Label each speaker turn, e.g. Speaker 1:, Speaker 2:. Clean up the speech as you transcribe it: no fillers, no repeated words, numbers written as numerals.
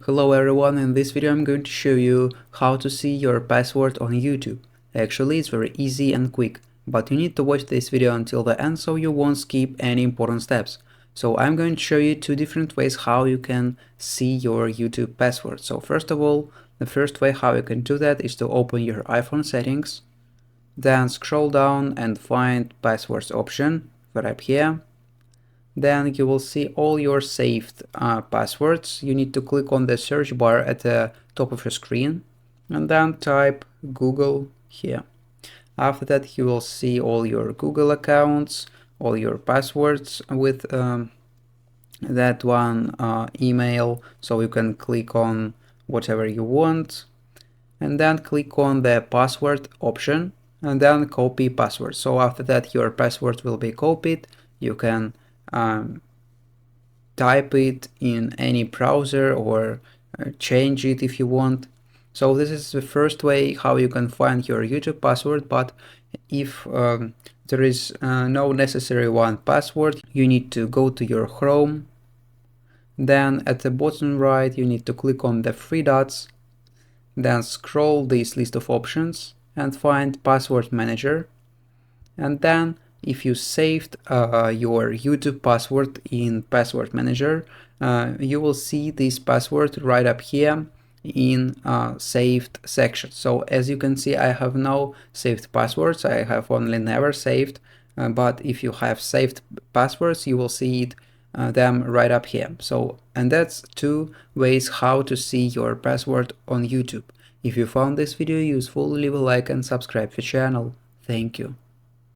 Speaker 1: Hello everyone, in this video I'm going to show you how to see your password on YouTube. Actually, it's very easy and quick, but you need to watch this video until the end so you won't skip any important steps. So I'm going to show you two different ways how you can see your YouTube password. So first of all, the first way how you can do that is to open your iPhone settings, then scroll down and find passwords option right here. Then you will see all your saved passwords. You need to click on the search bar at the top of your screen and then type Google here. After that you will see all your Google accounts, all your passwords with that one email, so you can click on whatever you want and then click on the password option and then copy password. So after that your password will be copied. You can type it in any browser or change it if you want. So this is the first way how you can find your YouTube password, but if there is no necessary one password, you need to go to your Chrome. Then at the bottom right you need to click on the three dots, then scroll this list of options and find Password Manager, and then if you saved your YouTube password in Password Manager, you will see this password right up here in saved section. So as you can see, I have no saved passwords, I have only never saved, but if you have saved passwords, you will see it them right up here. So, and that's two ways how to see your password on YouTube. If you found this video useful, leave a like and subscribe to the channel. Thank you.